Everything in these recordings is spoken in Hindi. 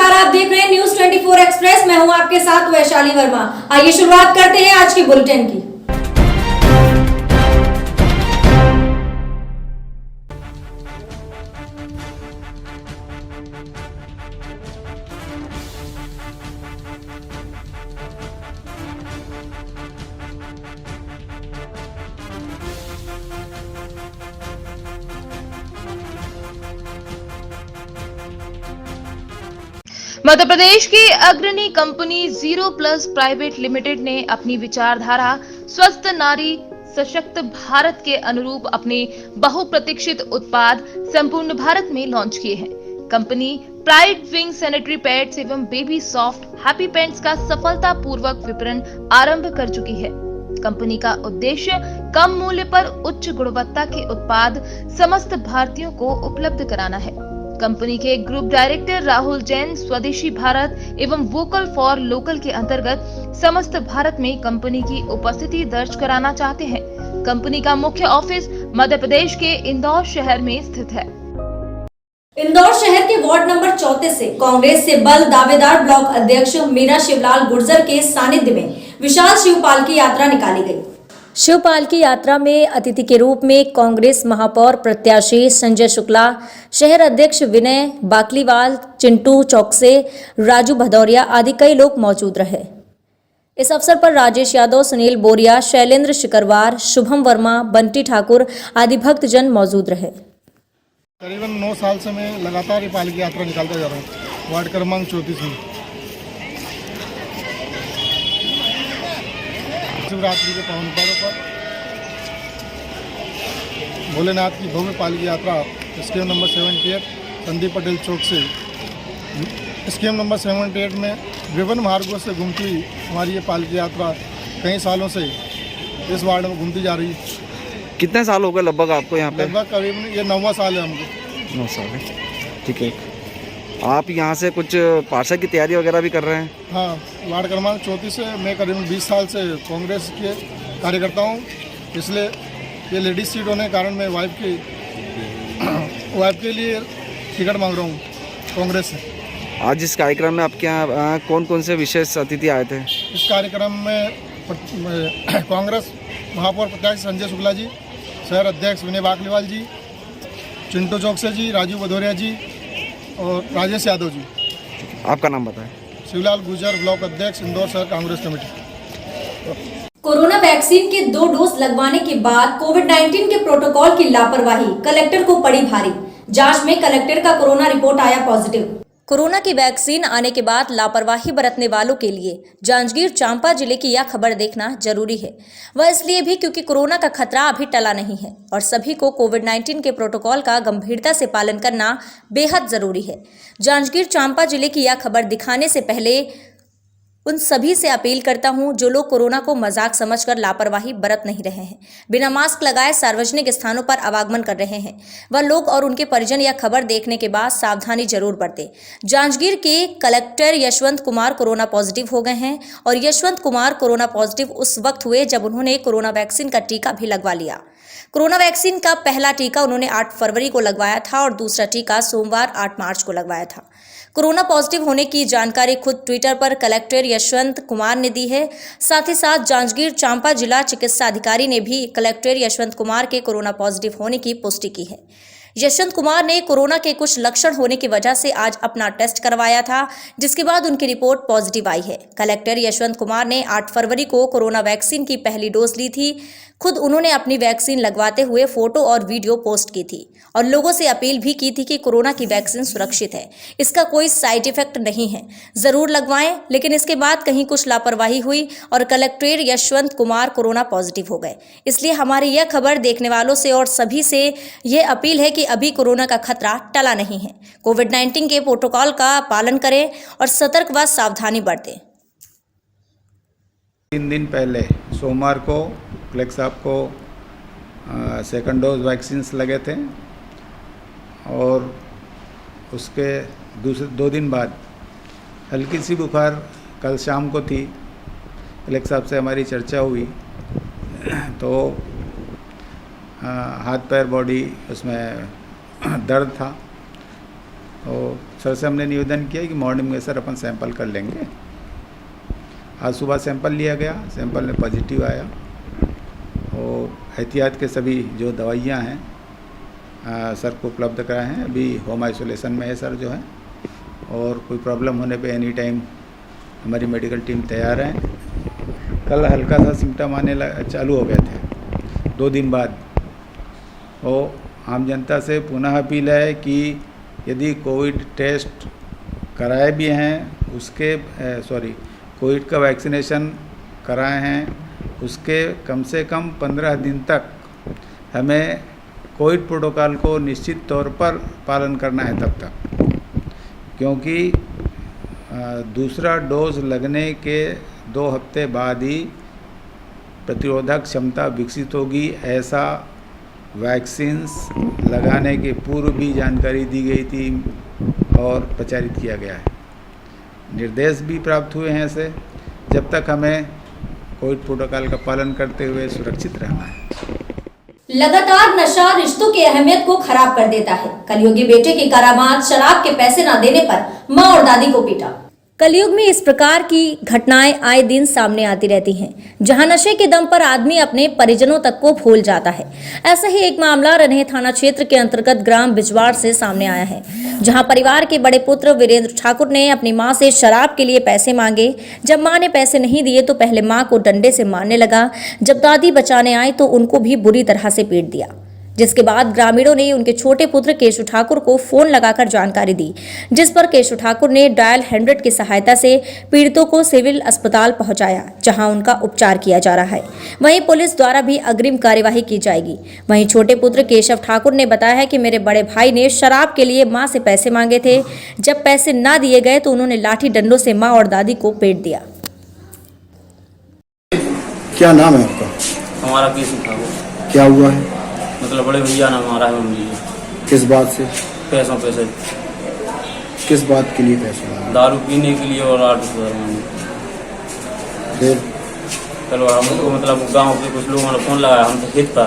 नमस्कार, आप देख रहे हैं न्यूज 24 एक्सप्रेस। मैं हूं आपके साथ वैशाली वर्मा। आइए शुरुआत करते हैं आज की बुलेटिन की। मध्य प्रदेश की अग्रणी company zero plus private limited ने अपनी विचारधारा स्वस्थ नारी सशक्त भारत के अनुरूप अपने बहुप्रतीक्षित उत्पाद संपूर्ण भारत में लॉन्च किए हैं। Company pride wing sanitary pads एवं बेबी सॉफ्ट हैप्पी पैंट्स का सफलतापूर्वक विपणन आरंभ कर चुकी है। कंपनी का उद्देश्य कम मूल्य पर उच्च गुणवत्ता के उत्पाद समस्त भारतीयों को उपलब्ध कराना है। कंपनी के ग्रुप डायरेक्टर राहुल जैन स्वदेशी भारत एवं वोकल फॉर लोकल के अंतर्गत समस्त भारत में कंपनी की उपस्थिति दर्ज कराना चाहते हैं। कंपनी का मुख्य ऑफिस मध्य प्रदेश के इंदौर शहर में स्थित है। इंदौर शहर के वार्ड नंबर 34 से कांग्रेस से बल दावेदार ब्लॉक अध्यक्ष मीरा शिवलाल गुर्जर के सानिध्य में विशाल शिवपाल की यात्रा निकाली गई। शिवपाल की यात्रा में अतिथि के रूप में कांग्रेस महापौर प्रत्याशी संजय शुक्ला, शहर अध्यक्ष विनय बाकलीवाल, चिंटू चौकसे, राजू भदौरिया आदि कई लोग मौजूद रहे। इस अवसर पर राजेश यादव, सुनील बोरिया, शैलेंद्र शिकरवार, शुभम वर्मा, बंटी ठाकुर आदि भक्तजन मौजूद रहे। करीबन 9 साल से मैं लगातार ये पालकी यात्रा निकालता जा रहा हूँ वार्ड क्रमांक 34 में। शिवरात्रि के पावन पर्व पर भोलेनाथ की भव्य पालकी यात्रा स्कीम नंबर 78 संदीप पटेल चौक से स्कीम नंबर 78 में विभिन्न मार्गों से घूमती हुई हमारी ये पालकी यात्रा कई सालों से इस वार्ड में घूमती जा रही है। कितने साल हो गए लगभग आपको यहाँ पे? लगभग करीबन ये 9वां साल है हमको। 9 साल है, ठीक है। आप यहाँ से कुछ पार्षद की तैयारी वगैरह भी कर रहे हैं? हाँ, वार्ड क्रमांक 34 से मैं करीबन 20 साल से कांग्रेस के कार्यकर्ता हूँ। इसलिए ये लेडीज सीट होने के कारण मैं वाइफ के लिए टिकट मांग रहा हूँ कांग्रेस से। आज इस कार्यक्रम में आपके यहाँ कौन कौन से विशेष अतिथि आए थे? इस कार्यक्रम में कांग्रेस महापौर प्रत्याशी संजय शुक्ला जी, शहर अध्यक्ष विनय बाकलीवाल जी, चिंटू चौकसे जी, राजू भदौरिया जी और राजेश यादव जी। आपका नाम बताएं। शिवलाल गुर्जर, ब्लॉक अध्यक्ष, इंदौर शहर कांग्रेस कमेटी। कोरोना वैक्सीन के 2 डोज लगवाने के बाद कोविड-19 के प्रोटोकॉल की लापरवाही कलेक्टर को पड़ी भारी। जांच में कलेक्टर का कोरोना रिपोर्ट आया पॉजिटिव। कोरोना की वैक्सीन आने के बाद लापरवाही बरतने वालों के लिए जांजगीर चांपा जिले की यह खबर देखना जरूरी है। वह इसलिए भी क्योंकि कोरोना का खतरा अभी टला नहीं है और सभी को कोविड-19 के प्रोटोकॉल का गंभीरता से पालन करना बेहद जरूरी है। जांजगीर चांपा जिले की यह खबर दिखाने से पहले उन सभी से अपील करता हूं जो लोग कोरोना को मजाक समझकर लापरवाही बरत नहीं रहे हैं, बिना मास्क लगाए सार्वजनिक स्थानों पर आवागमन कर रहे हैं, वह लोग और उनके परिजन यह खबर देखने के बाद सावधानी जरूर बरतें। जांजगीर के collector Yashwant Kumar corona positive हो गए हैं और यशवंत कुमार कोरोना पॉजिटिव उस वक्त हुए जब उन्होंने कोरोना वैक्सीन का टीका भी लगवा लिया। कोरोना वैक्सीन का पहला टीका उन्होंने 8 फरवरी को लगवाया था और दूसरा टीका सोमवार 8 मार्च को लगवाया था। कोरोना पॉजिटिव होने की जानकारी खुद ट्विटर पर कलेक्टर यशवंत कुमार ने दी है। साथ ही साथ जांजगीर चांपा जिला चिकित्सा अधिकारी ने भी कलेक्टर यशवंत कुमार के कोरोना पॉजिटिव होने की पुष्टि की है। यशवंत कुमार ने कोरोना के कुछ लक्षण होने की वजह से आज अपना टेस्ट करवाया था, जिसके बाद उनकी रिपोर्ट पॉजिटिव आई है। कलेक्टर यशवंत कुमार ने 8 फरवरी को कोरोना वैक्सीन की पहली डोज ली थी। खुद उन्होंने अपनी वैक्सीन लगवाते हुए फोटो और वीडियो पोस्ट की थी और लोगों से अपील भी की थी कि कोरोना की वैक्सीन सुरक्षित है, इसका कोई साइड इफेक्ट नहीं है, जरूर लगवाएं। लेकिन इसके बाद कहीं कुछ लापरवाही हुई और collector Yashwant Kumar corona positive हो गए। इसलिए हमारी यह खबर देखने वालों से और सभी से यह अपील है कि अभी कोरोना का खतरा टला नहीं है। कोविड-19 के प्रोटोकॉल का पालन करें और सतर्क व सावधानी बरतें। 3 दिन पहले सोमवार को कलेक्टर साहब को सेकंड डोज वैक्सीन्स लगे थे और उसके 2 दिन बाद हल्की सी बुखार कल शाम को थी। कलेक्टर साहब से हमारी चर्चा हुई तो हाथ पैर बॉडी उसमें दर्द था और सर से हमने निवेदन किया कि मॉर्निंग में सर अपन सैंपल कर लेंगे। आज सुबह सैंपल लिया गया, सैंपल में पॉजिटिव आया और एहतियात के सभी जो दवाइयाँ हैं सर को उपलब्ध कराए हैं। अभी होम आइसोलेशन में है सर जो है, और कोई प्रॉब्लम होने पे एनी टाइम हमारी मेडिकल टीम तैयार है। कल हल्का सा सिम्टम आने चालू हो गए थे 2 दिन बाद। और आम जनता से पुनः अपील है कि यदि कोविड टेस्ट कराए भी हैं उसके कोविड का वैक्सीनेशन कराए हैं उसके कम से कम 15 दिन तक हमें कोविड प्रोटोकॉल को निश्चित तौर पर पालन करना है तब तक, क्योंकि दूसरा डोज लगने के 2 हफ्ते बाद ही प्रतिरोधक क्षमता विकसित होगी, ऐसा वैक्सीन्स लगाने के पूर्व भी जानकारी दी गई थी और प्रचारित किया गया है। निर्देश भी प्राप्त हुए हैं ऐसे, जब तक हमें कोविड प्रोटोकॉल का पालन करते हुए सुरक्षित रहना है। लगातार नशा रिश्तों की अहमियत को खराब कर देता है। कलयुगी बेटे की करामात शराब के पैसे न देने पर मां और दादी को पीटा। कलयुग में इस प्रकार की घटनाएं आए दिन सामने आती रहती हैं, जहां नशे के दम पर आदमी अपने परिजनों तक को भूल जाता है। ऐसा ही एक मामला रन्हे थाना क्षेत्र के अंतर्गत ग्राम बिजवाड़ से सामने आया है, जहां परिवार के बड़े पुत्र वीरेंद्र ठाकुर ने अपनी मां से शराब के लिए पैसे मांगे। जब मां ने पैसे नहीं दिए तो पहले मां को डंडे से मारने लगा। जब दादी बचाने आई तो उनको भी बुरी तरह से पीट दिया, जिसके बाद ग्रामीणों ने उनके छोटे पुत्र केशु ठाकुर को फोन लगाकर जानकारी दी, जिस पर केशु ठाकुर ने डायल 100 की सहायता से पीड़ितों को सिविल अस्पताल पहुंचाया, जहां उनका उपचार किया जा रहा है। वहीं पुलिस द्वारा भी अग्रिम कार्यवाही की जाएगी। वहीं छोटे पुत्र केशव ठाकुर ने बताया है कि मेरे बड़े भाई ने शराब के लिए मां से पैसे मांगे थे। जब पैसे ना दिए गए तो उन्होंने लाठी डंडों से मां और दादी को पीट दिया। क्या नाम है आपका? हमारा केशव ठाकुर। क्या हुआ है? मतलब बड़े भैया ने मारा है मम्मी को। किस बात से? पैसों पैसे। किस बात के लिए पैसे मांगे? दारू पीने के लिए और आटो सुधारने। फिर चलो हमको मतलब गांव के कुछ लोगों ने फोन लगाया, हम तो हित था,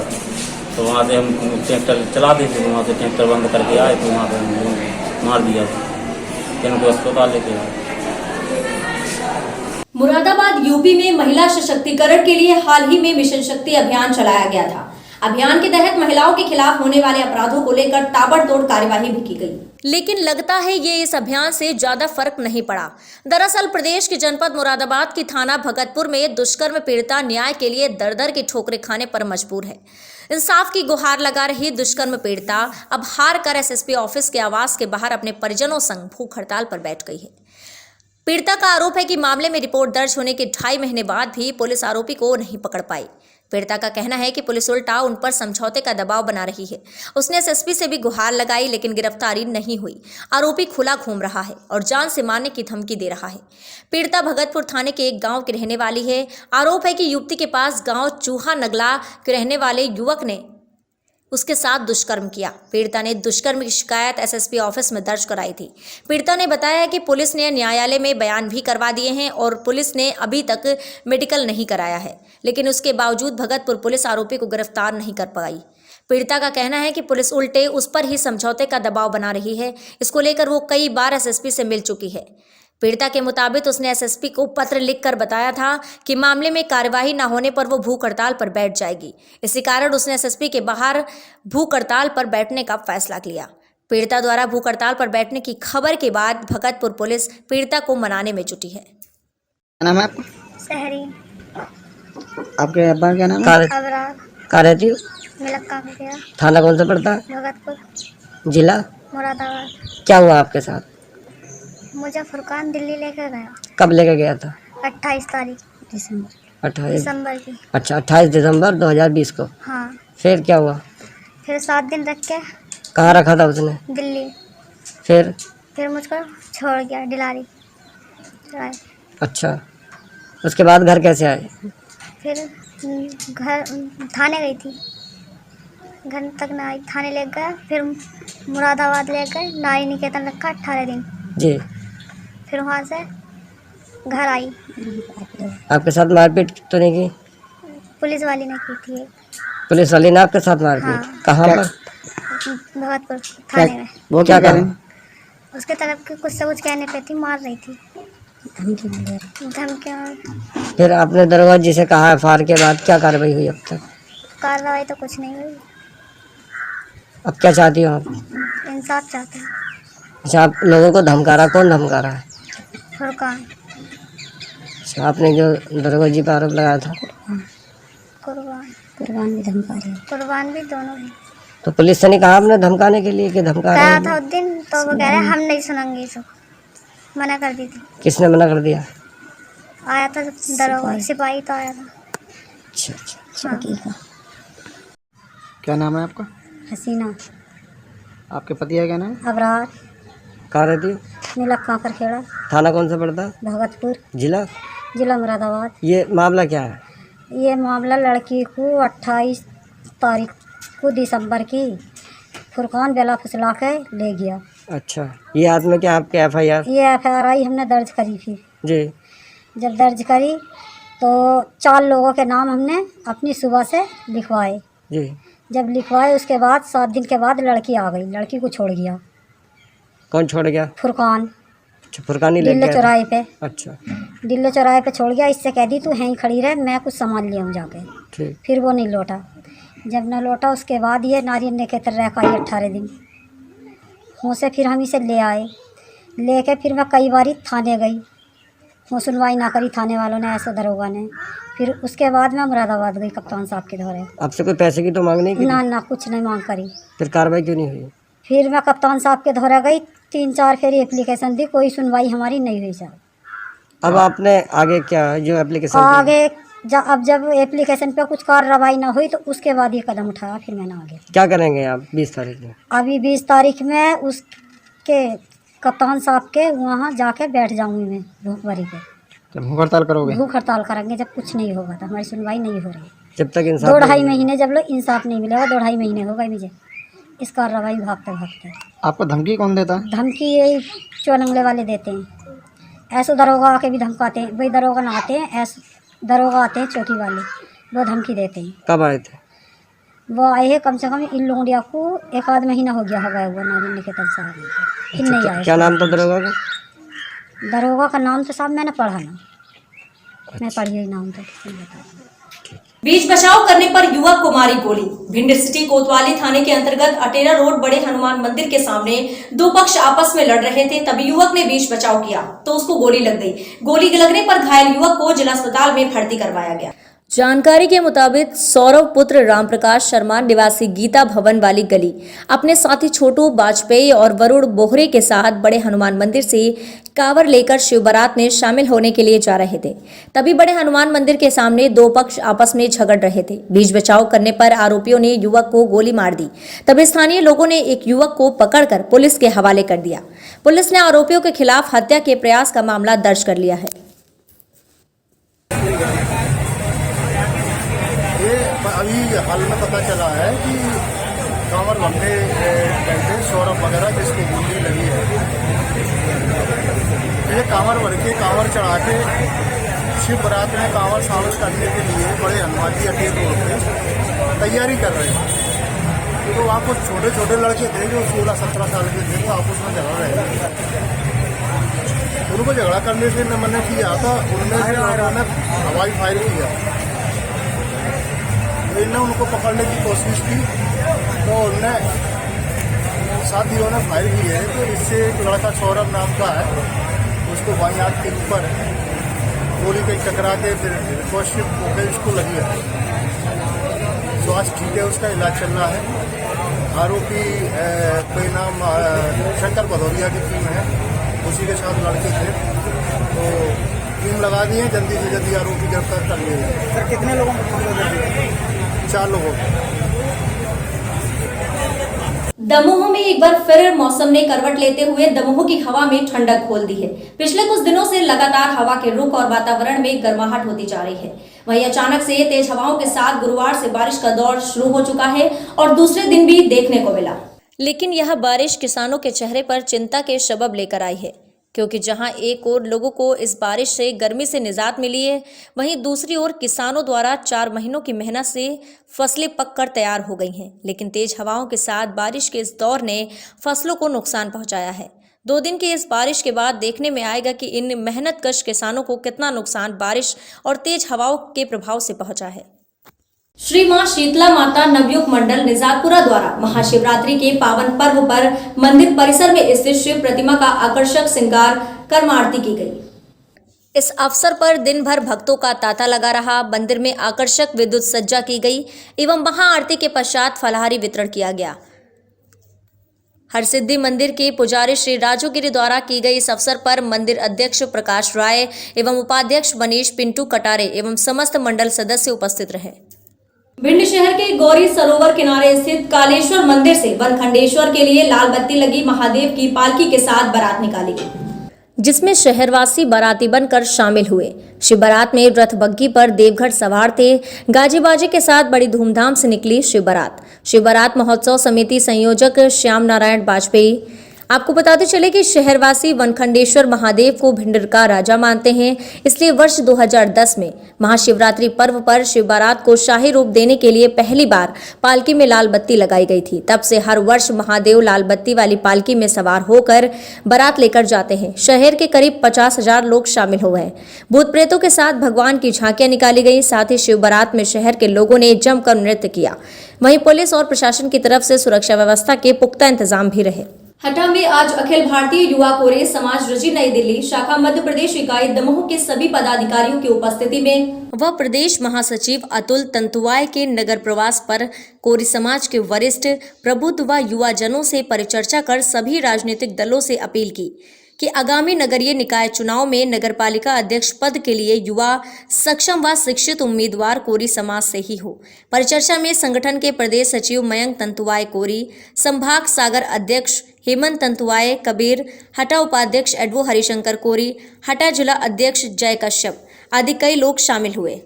तो वहाँ से हम ट्रैक्टर चलाते थे, वहाँ से ट्रैक्टर बंद करके आए तो वहाँ पर हम मार दिया था, फिर उनको अस्पताल लेके आए। मुरादाबाद यूपी में महिला सशक्तिकरण के लिए हाल ही में मिशन शक्ति अभियान चलाया गया था। अभियान के तहत महिलाओं के खिलाफ होने वाले अपराधों को लेकर ताबड़तोड़ कार्यवाही भी की गई, लेकिन लगता है ये इस अभियान से ज्यादा फर्क नहीं पड़ा। दरअसल प्रदेश के जनपद मुरादाबाद की थाना भगतपुर में दुष्कर्म पीड़िता न्याय के लिए दर-दर की ठोकरें खाने पर मजबूर है। इंसाफ की गुहार लगा रही दुष्कर्म पीड़िता अब हार कर एसएसपी ऑफिस के आवास के बाहर अपने परिजनों संग भूख हड़ताल पर बैठ गई है। पीड़िता का आरोप है कि मामले में रिपोर्ट दर्ज होने के 2.5 महीने बाद भी पुलिस आरोपी को नहीं पकड़ पाई। पीड़िता का कहना है कि पुलिस उल्टा उन पर समझौते का दबाव बना रही है। उसने एसएसपी से भी गुहार लगाई, लेकिन गिरफ्तारी नहीं हुई। आरोपी खुला घूम रहा है और जान से मारने की धमकी दे रहा है। पीड़िता भगतपुर थाने के एक गांव की रहने वाली है। आरोप है कि युवती के पास गांव चूहा नगला के रहने वाले युवक ने उसके साथ दुष्कर्म किया। पीड़िता ने दुष्कर्म की शिकायत एसएसपी ऑफिस में दर्ज कराई थी। पीड़िता ने बताया है कि पुलिस ने न्यायालय में बयान भी करवा दिए हैं और पुलिस ने अभी तक मेडिकल नहीं कराया है, लेकिन उसके बावजूद भगतपुर पुलिस आरोपी को गिरफ्तार नहीं कर पाई। पीड़िता का कहना है कि पुलिस उल्टे उस पर ही समझौते का दबाव बना रही है। इसको लेकर वो कई बार एसएसपी से मिल चुकी है। पीड़िता के मुताबिक उसने एसएसपी को पत्र लिखकर बताया था कि मामले में कार्यवाही न होने पर वो भूख हड़ताल पर बैठ जाएगी। इसी कारण उसने एसएसपी के बाहर भूख हड़ताल पर बैठने का फैसला लिया। पीड़िता द्वारा भूख हड़ताल पर बैठने की खबर के बाद भगतपुर पुलिस पीड़िता को मनाने में जुटी है। क्या नाम है आपका? शहरी। आपके अब्बा का क्या नाम है? अबरार। कहाँ रहती हो? मिलक्का में गया। थाना कौन सा पड़ता है? भगतपुर। जिला? मुरादाबाद। क्या हुआ आपके साथ? मुझे फुरकान दिल्ली लेकर गया। कब लेकर गया था? 28 तारीख 28 दिसंबर की। अच्छा, 28 दिसंबर 2020 को। हाँ। फिर क्या हुआ? फिर 7 दिन रख के कहाँ रखा था उसने? दिल्ली। फिर मुझको छोड़ गया डिलारी। अच्छा, उसके बाद घर कैसे आए? फिर घर थाने गई थी, घर तक ना आई, थाने ले गया। फिर मुरादाबाद ले गए, नारी निकेतन रखा 18 दिन। जी। फिर वहाँ से घर आई। आपके साथ मारपीट तो नहीं की? पुलिस वाली ने की थी। पुलिस वाली ने आपके साथ मारपीट? हाँ। कहाँ पर? भगतपुर थाने में। वो क्या करें? उसके तरफ के कुछ से कुछ कहने पे थी, मार रही थी धमकियाँ। फिर आपने दरोगा जी से कहा FIR के बाद क्या कार्रवाई हुई अब तक? कार्रवाई तो कुछ नहीं हुई। अब क्या चाहती हो आप? इंसाफ चाहते हैं। अच्छा, आप लोगों को धमका रहा, कौन धमका रहा है? फुरकान अच्छा, आपने जो दरोगा जी पर आरोप लगाया था, कुर्बान भी धमका रहे, कुर्बान भी दोनों हैं। तो पुलिस से नहीं कहा आपने धमकाने के लिए कि धमका रहे कहा हैं? था उस दिन, तो वो कह रहे हम नहीं सुनेंगे, इसको मना कर दी थी। किसने मना कर दिया? आया था दरोगा, सिपाही तो आया था। अच्छा, हाँ। क्या नाम है आपका? हसीना आपके पति है क्या नाम? अबरार कहाँ रहती हो? नीलक्का कर खेड़ा, थाना कौन सा पड़ता है? भगतपुर, जिला? जिला मुरादाबाद। ये मामला क्या है? ये मामला लड़की को 28 तारीख को दिसंबर की फुरकान बेला फुसला के ले गया। अच्छा, ये हाथ में क्या आपके FIR? ये FIR हमने दर्ज करी थी। जी। जब दर्ज करी तो 4 लोगों के नाम हमने अपनी सुबह से लिखवाए। जी। जब लिखवाए उसके बाद 7 दिन के बाद लड़की आ गई, लड़की को छोड़ गया। कौन छोड़ गया? फुरकान, अच्छा, फुरकानी ले दिल्ली गया था? चौराहे पे। अच्छा, दिल्ली चौराहे पे छोड़ गया, इससे कह दी तू यहीं खड़ी रह, मैं कुछ सामान ले आऊँ जाके। ठीक। फिर वो नहीं लौटा। जब न लौटा उसके बाद ये नारी ने कहते रह पाई 18 दिन। वहाँ से फिर हम इसे ले आए, लेके फिर मैं कई बारी थाने गई, वो सुनवाई ना करी थाने वालों ने, ऐसे दरोगा ने। फिर उसके बाद मैं मुरादाबाद गई कप्तान साहब के दौरे। आपसे कोई पैसे की तो मांग नहीं की? ना कुछ नहीं मांग करी। फिर कार्रवाई क्यों नहीं हुई? फिर मैं कप्तान साहब के दौरे गई, 3-4 फेरी एप्लीकेशन दी, कोई सुनवाई हमारी नहीं हुई साहब। अब आपने आगे क्या जो एप्लीकेशन दी? आगे अब जब एप्लीकेशन पे कुछ कार्रवाई ना हुई तो उसके बाद ये कदम उठाया, फिर मैंने आगे। क्या करेंगे आप 20 तारीख में? अभी 20 तारीख में उसके कप्तान साहब के वहाँ जाके बैठ जाऊंगी मैं भूखमरी पे। भूख हड़ताल करोगे? भूख हड़ताल करेंगे जब कुछ नहीं होगा, तो हमारी सुनवाई नहीं हो रही। जब तक इंसाफ 2-2.5 महीने जब लोग इंसाफ नहीं मिलेगा, 2-2.5 महीने हो गए मुझे इस कार्रवाई भागते भागते। आपको धमकी कौन देता है? धमकी यही चौनंगले वाले देते हैं। ऐसे दरोगा आके भी धमकाते हैं, वही दरोगा ना आते हैं, ऐसे दरोगा आते हैं चौकी वाले, वो धमकी देते हैं। कब आए थे? वो आए हैं कम से कम इन लोगों को 1-आध महीना हो गया होगा हुआ, नारी निकेतन साहब इन नहीं आए। क्या नाम था दरोगा का? दरोगा का नाम तो साहब मैंने पढ़ा ना, मैं पढ़ी हुई नाम तो बीच बचाव करने पर युवक को मारी गोली। भिंड सिटी कोतवाली थाने के अंतर्गत अटेरा रोड बड़े हनुमान मंदिर के सामने 2 पक्ष आपस में लड़ रहे थे, तभी युवक ने बीच बचाव किया तो उसको गोली लग गई। गोली लगने पर घायल युवक को जिला अस्पताल में भर्ती करवाया गया। जानकारी के मुताबिक सौरभ पुत्र रामप्रकाश शर्मा निवासी गीता भवन वाली गली अपने साथी छोटू वाजपेयी और वरुण बोहरे के साथ बड़े हनुमान मंदिर से कांवर लेकर शिव बारात में शामिल होने के लिए जा रहे थे। तभी बड़े हनुमान मंदिर के सामने 2 पक्ष आपस में झगड़ रहे थे। बीच बचाव करने पर आरोपियों ने युवक को गोली मार दी। तभी स्थानीय लोगों ने एक युवक को पकड़कर पुलिस के हवाले कर दिया। पुलिस ने आरोपियों के खिलाफ हत्या के प्रयास का मामला दर्ज कर लिया है। अभी हाल में पता चला है कि कांवर लंबे कहते सौरभ वगैरह जिसको गोली लगी है, ये कांवर भर के कांवर चढ़ा के शिव बारात में कांवर शामिल करने के लिए बड़े हनुमान जी अटेर रोड पे तैयारी कर रहे हैं। तो वहाँ कुछ छोटे छोटे लड़के थे जो 16-17 साल के थे, तो आपस में झगड़ रहे थे। उनको झगड़ा करने से मैंने किया था, उनमें से लोगों ने हवाई फायर किया। इनने उनको पकड़ने की कोशिश की तो उनने साथियों ने फायर की है। तो इससे एक लड़का सौरभ नाम का है, उसको बाईं आंख के ऊपर गोली के टकरा के फिर कोशिश होकर इसको लगी है। स्वास्थ्य ठीक है, उसका इलाज चल रहा है। आरोपी कोई नाम शंकर भदौरिया की टीम है, उसी के साथ लड़के थे, तो टीम लगा दी है, जल्दी से जल्दी आरोपी गिरफ्तार कर लिए। सर कितने लोगों को? 4 लोगों। दमोह में एक बार फिर मौसम ने करवट लेते हुए दमोह की हवा में ठंडक घोल दी है। पिछले कुछ दिनों से लगातार हवा के रुख और वातावरण में गर्माहट होती जा रही है। वहीं अचानक से तेज हवाओं के साथ गुरुवार से बारिश का दौर शुरू हो चुका है और दूसरे दिन भी देखने को मिला। लेकिन यह बारिश किसानों के चेहरे पर चिंता के सबब लेकर आई है, क्योंकि जहां एक ओर लोगों को इस बारिश से गर्मी से निजात मिली है, वहीं दूसरी ओर किसानों द्वारा 4 महीनों की मेहनत से फसलें पककर तैयार हो गई हैं। लेकिन तेज हवाओं के साथ बारिश के इस दौर ने फसलों को नुकसान पहुंचाया है। 2 दिन की इस बारिश के बाद देखने में आएगा कि इन मेहनतकश किसानों को कितना नुकसान बारिश और तेज हवाओं के प्रभाव से पहुंचा है। श्री मां शीतला माता नवयुग मंडल निजातपुरा द्वारा महाशिवरात्रि के पावन पर्व पर मंदिर परिसर में स्थित शिव प्रतिमा का आकर्षक श्रृंगार कर आरती की गई। इस अवसर पर दिन भर भक्तों का तांता लगा रहा। मंदिर में आकर्षक विद्युत सज्जा की गई एवं महाआरती के पश्चात फलाहारी वितरण किया गया। हरसिद्धि मंदिर के पुजारी श्री राजूगिरी द्वारा की गई इस अवसर पर मंदिर अध्यक्ष प्रकाश राय एवं उपाध्यक्ष मनीष पिंटू कटारे एवं समस्त मंडल सदस्य उपस्थित रहे। भिंड शहर के गौरी सरोवर किनारे स्थित कालेश्वर मंदिर से वनखंडेश्वर के लिए लाल बत्ती लगी महादेव की पालकी के साथ बारात निकाली गई, जिसमें शहरवासी बाराती बनकर शामिल हुए। शिव बारात में रथ बग्घी पर देवघर सवार थे। गाजे बाजे के साथ बड़ी धूमधाम से निकली शिव बारात। शिव बारात महोत्सव समिति संयोजक श्याम नारायण वाजपेयी। आपको बताते चले कि शहरवासी वनखंडेश्वर महादेव को भिंड का राजा मानते हैं, इसलिए वर्ष 2010 में महाशिवरात्रि पर्व पर शिव बारात को शाही रूप देने के लिए पहली बार पालकी में लाल बत्ती लगाई गई थी। तब से हर वर्ष महादेव लाल बत्ती वाली पालकी में सवार होकर बारात लेकर जाते हैं। शहर के करीब 50,000 लोग शामिल हुए हैं। भूत प्रेतों के साथ भगवान की झांकियां निकाली गई। साथ ही शिव बारात में शहर के लोगों ने जमकर नृत्य किया। वहीं पुलिस और प्रशासन की तरफ से सुरक्षा व्यवस्था के पुख्ता इंतजाम भी रहे। हटा में आज अखिल भारतीय युवा कोरे समाज रजी नई दिल्ली शाखा मध्य प्रदेश इकाई दमोह के सभी पदाधिकारियों की उपस्थिति में व प्रदेश महासचिव अतुल तंतुवाय के नगर प्रवास पर कोरी समाज के वरिष्ठ प्रबुद्ध व युवाजनों से परिचर्चा कर सभी राजनीतिक दलों से अपील की कि आगामी नगरीय निकाय चुनाव में नगरपालिका अध्यक्ष पद के लिए युवा सक्षम व शिक्षित उम्मीदवार कोरी समाज से ही हो। परिचर्चा में संगठन के प्रदेश सचिव मयंक तंतुवाय कोरी, संभाग सागर अध्यक्ष हेमंत तंतुवाय कबीर, हटा उपाध्यक्ष एडवो हरिशंकर कोरी, हटा जिला अध्यक्ष जय कश्यप आदि कई लोग शामिल हुए।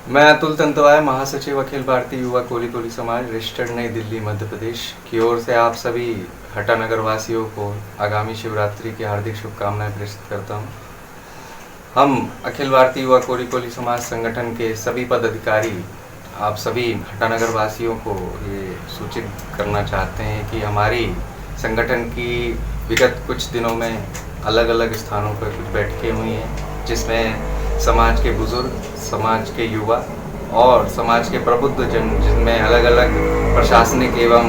मैं अतुल तंतुवाय, महासचिव अखिल भारतीय युवा कोली समाज रजिस्टर्ड नई दिल्ली मध्य प्रदेश की ओर से आप सभी हटा नगर वासियों को आगामी शिवरात्रि की हार्दिक शुभकामनाएं प्रेषित करता हूं। हम अखिल भारतीय युवा कोली समाज संगठन के सभी पदाधिकारी आप सभी हटा नगर वासियों को ये सूचित करना चाहते हैं कि हमारी संगठन की विगत कुछ दिनों में अलग अलग स्थानों पर कुछ बैठकें हुई हैं, जिसमें समाज के बुजुर्ग, समाज के युवा और समाज के प्रबुद्ध जन, जिनमें अलग अलग प्रशासनिक एवं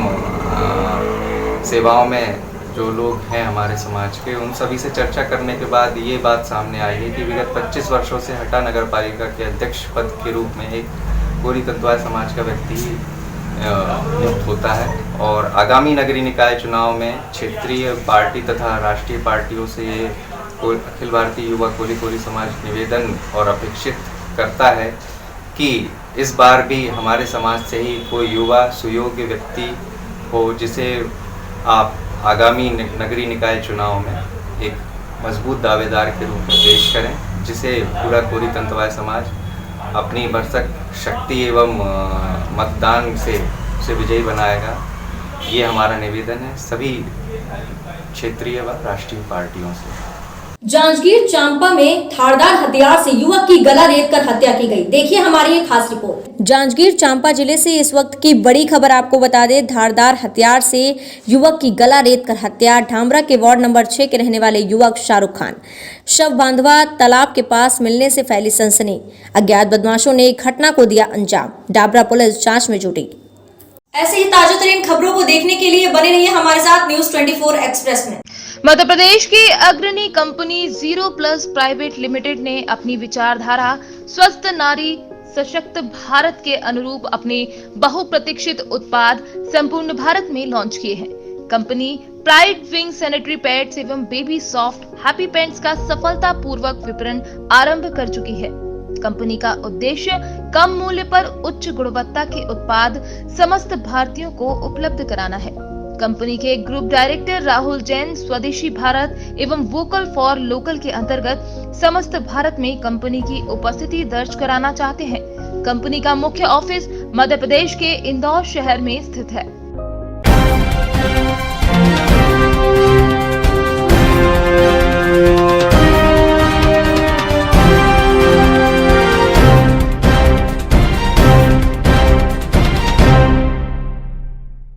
सेवाओं में जो लोग हैं हमारे समाज के, उन सभी से चर्चा करने के बाद ये बात सामने आई है कि विगत 25 वर्षों से हटा नगर पालिका के अध्यक्ष पद के रूप में एक कोरी तंतुवाय समाज का व्यक्ति नियुक्त होता है और आगामी नगरीय निकाय चुनाव में क्षेत्रीय पार्टी तथा राष्ट्रीय पार्टियों से अखिल भारतीय युवा कोली समाज निवेदन और अपेक्षित करता है कि इस बार भी हमारे समाज से ही कोई युवा सुयोग्य व्यक्ति हो, जिसे आप आगामी नगरीय निकाय चुनाव में एक मजबूत दावेदार के रूप में पेश करें, जिसे पूरा कोरी तंतुवाय समाज अपनी भरसक शक्ति एवं मतदान से उसे विजयी बनाएगा। ये हमारा निवेदन है सभी क्षेत्रीय व राष्ट्रीय पार्टियों से। जांजगीर चांपा में धारदार हथियार से युवक की गला रेतकर हत्या की गई। देखिए हमारी एक खास रिपोर्ट। जांजगीर चांपा जिले से इस वक्त की बड़ी खबर आपको बता दें, धारदार हथियार से युवक की गला रेतकर हत्या। ढामरा के वार्ड नंबर 6 के रहने वाले युवक शाहरुख खान शव बांधवा तालाब के पास मिलने से फैली सनसनी। अज्ञात बदमाशों ने घटना को दिया अंजाम। डाबरा पुलिस जांच में जुटी। ऐसे ही ताजा तरीन खबरों को देखने के लिए बने रहिए हमारे साथ न्यूज 24 एक्सप्रेस में। मध्य प्रदेश की अग्रणी कंपनी 0+ प्राइवेट लिमिटेड ने अपनी विचारधारा स्वस्थ नारी सशक्त भारत के अनुरूप अपने बहुप्रतीक्षित उत्पाद संपूर्ण भारत में लॉन्च किए हैं। Company pride wing sanitary pads एवं बेबी सॉफ्ट हैप्पी पैंट्स का सफलतापूर्वक विपणन आरंभ कर चुकी है। कंपनी का उद्देश्य कम मूल्य पर उच्च गुणवत्ता के उत्पाद समस्त भारतीयों को उपलब्ध कराना है। कंपनी के ग्रुप डायरेक्टर राहुल जैन स्वदेशी भारत एवं वोकल फॉर लोकल के अंतर्गत समस्त भारत में कंपनी की उपस्थिति दर्ज कराना चाहते हैं। कंपनी का मुख्य ऑफिस मध्य प्रदेश के इंदौर शहर में स्थित है।